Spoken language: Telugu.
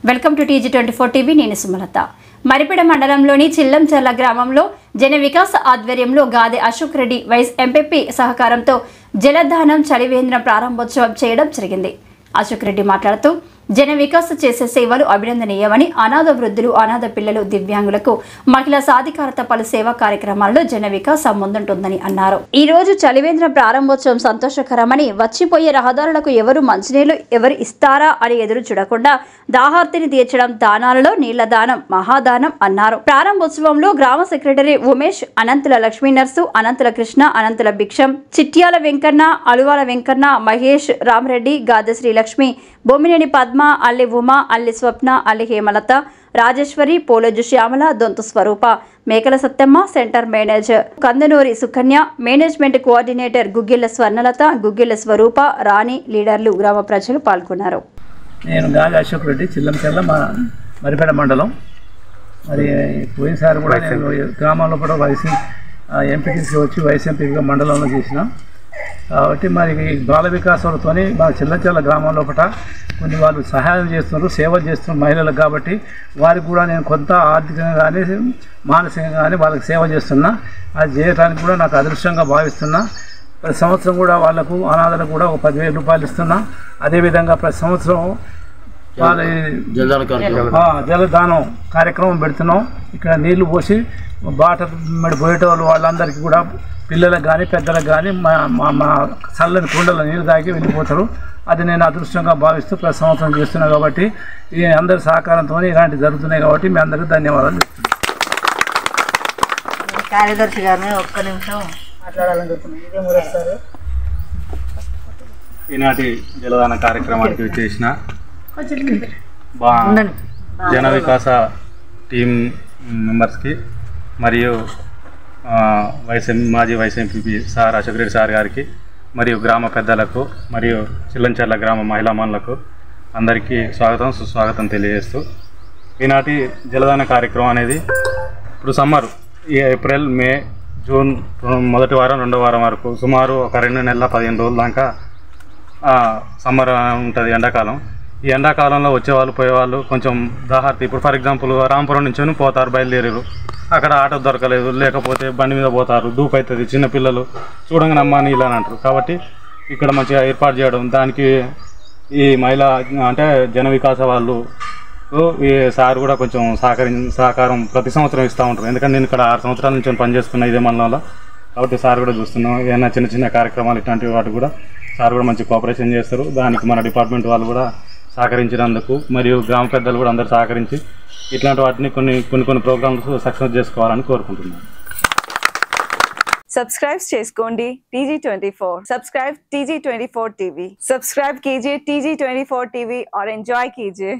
Welcome to TG24 TV. నేను సుమలత. మరిపెడ మండలంలోని చిల్లంచర్ల గ్రామంలో జన వికాస్ ఆధ్వర్యంలో గాదె అశోక్ రెడ్డి వైస్ ఎంపీపీ సహకారంతో జలదానం చలివేంద్రం ప్రారంభోత్సవం చేయడం జరిగింది. అశోక్ రెడ్డి మాట్లాడుతూ జన వికాస్ చేసే సేవలు అభినందనీయమని, అనాథ వృద్ధులు, అనాథ పిల్లలు, దివ్యాంగులకు, మహిళా సాధికారత పలు సేవా కార్యక్రమాల్లో జన వికాస్ ముందుంటుందని అన్నారు. ఈ రోజు చలివేంద్రం ప్రారంభోత్సవం సంతోషకరమని, వచ్చిపోయే రహదారులకు ఎవరు మంచినీళ్లు ఎవరు ఇస్తారా అని ఎదురు చూడకుండా దాహార్తిని తీర్చడం, దానాలలో నీళ్ల దానం మహాదానం అన్నారు. ప్రారంభోత్సవంలో గ్రామ సెక్రటరీ ఉమేష్, అనంతుల లక్ష్మీ నర్సు, అనంతుల కృష్ణ, అనంతుల భిక్షం, చిట్యాల వెంకన్న, అలువాల వెంకన్న, మహేష్, రామరెడ్డి, గాదె శ్రీలక్ష్మి, బొమ్మినేని పద్మ, అల్లి ఉమ, అల్లి స్వప్న, అల్లి Hemalatha, Rajeshwari, పోలజు Shyamala, Dontu Swaroopa, Mekala Sattemma, centre manager Kandanuri Sukanya, management coordinator Guggilla Swarnalatha, Guggilla Swaroopa, Rani, లీడర్లు, గ్రామ ప్రజలు పాల్గొన్నారు. నేను గాదె అశోక్ రెడ్డి, చిల్లంచర్ల మరిపెడ మండలం. మరి పోయినసారి కూడా నేను గ్రామంలో కూడా ఎంపీటీసీ వచ్చి వైస్ ఎంపీగా మండలంలో చేసిన కాబట్టి మరి బాల వికాసాలతో మా చిల్లంచర్ల గ్రామం లోపల కొన్ని వాళ్ళు సహాయం చేస్తున్నారు, సేవలు చేస్తున్నారు మహిళలకు. కాబట్టి వారికి కూడా నేను కొంత ఆర్థికంగా కానీ మానసికంగా కానీ వాళ్ళకి సేవ చేస్తున్నా. అది చేయడానికి కూడా నాకు అదృష్టంగా భావిస్తున్నా. ప్రతి సంవత్సరం కూడా వాళ్ళకు అనాథలకు కూడా ఒక 10,000 రూపాయలు ఇస్తున్నా. అదేవిధంగా ప్రతి సంవత్సరం జలదానం కార్యక్రమం పెడుతున్నాం. ఇక్కడ నీళ్లు పోసి బాట పోయేటోళ్ళు వాళ్ళందరికీ కూడా, పిల్లలకు కానీ పెద్దలకు కానీ మా చల్లని కుండలో నీళ్ళు తాగి వెళ్ళిపోతారు. అది నేను అదృష్టంగా భావిస్తూ ప్రతి సంవత్సరం చేస్తున్నాను. కాబట్టి ఈ అందరి సహకారంతో ఇలాంటివి జరుగుతున్నాయి. కాబట్టి మీ అందరికీ ధన్యవాదాలు చెప్తున్నాను. కార్యదర్శి గారిని ఒక్క నిమిషం మాట్లాడాలనుకుంటున్నాను. ఇదే మూడోసారి ఈనాటి జలదాన కార్యక్రమానికి చేసిన జన వికాస టీం మెంబర్స్కి మరియు మాజీ vice MPP sir Ashok Reddy sir గారికి, మరియు గ్రామ పెద్దలకు, మరియు చిల్లంచర్ల గ్రామ మహిళా మనులకు అందరికీ స్వాగతం సుస్వాగతం తెలియజేస్తూ, ఈనాటి జలదాన కార్యక్రమం అనేది ఇప్పుడు సమ్మర్ ఏప్రిల్, మే, జూన్ మొదటి వారం రెండో వారం వరకు సుమారు ఒక 2 నెలల 15 రోజుల దాకా సమ్మర్ ఉంటుంది, ఎండాకాలం. ఈ ఎండాకాలంలో వచ్చేవాళ్ళు పోయేవాళ్ళు కొంచెం దాహార్తి. ఇప్పుడు ఫర్ ఎగ్జాంపుల్ రాంపురం నుంచి పోతారు, బయలుదేరారు, అక్కడ ఆటో దొరకలేదు, లేకపోతే బండి మీద పోతారు, దూపు అవుతుంది, చిన్నపిల్లలు చూడంగానే అమ్మ నీళ్ళు అని అంటారు. కాబట్టి ఇక్కడ మంచిగా ఏర్పాటు చేయడం, దానికి ఈ మహిళా అంటే జన వికాస వాళ్ళు ఈ సార్ కూడా కొంచెం సహకారం ప్రతి సంవత్సరం ఇస్తూ ఉంటారు. ఎందుకంటే నేను ఇక్కడ 6 సంవత్సరాల నుంచి పనిచేస్తున్నా ఇదే మండలంలో. కాబట్టి సార్ కూడా చూస్తున్నాం. ఏదైనా చిన్న చిన్న కార్యక్రమాలు ఇట్లాంటి వాటి కూడా సార్ కూడా మంచి కోఆపరేషన్ చేస్తారు. దానికి మన డిపార్ట్మెంట్ వాళ్ళు కూడా సహకరించినందుకు, మరియు గ్రామ పెద్దలు కూడా అందరూ సహకరించి ఇట్లాంటి వాటిని కొన్ని ప్రోగ్రామ్స్ సక్సెస్ చేసుకోవాలని కోరుకుంటున్నాను. సబ్స్క్రైబ్ చేసుకోండి TG24. Subscribe TG24 TV. Subscribe कीजिए TG24 टीवी और एंजॉय कीजिए.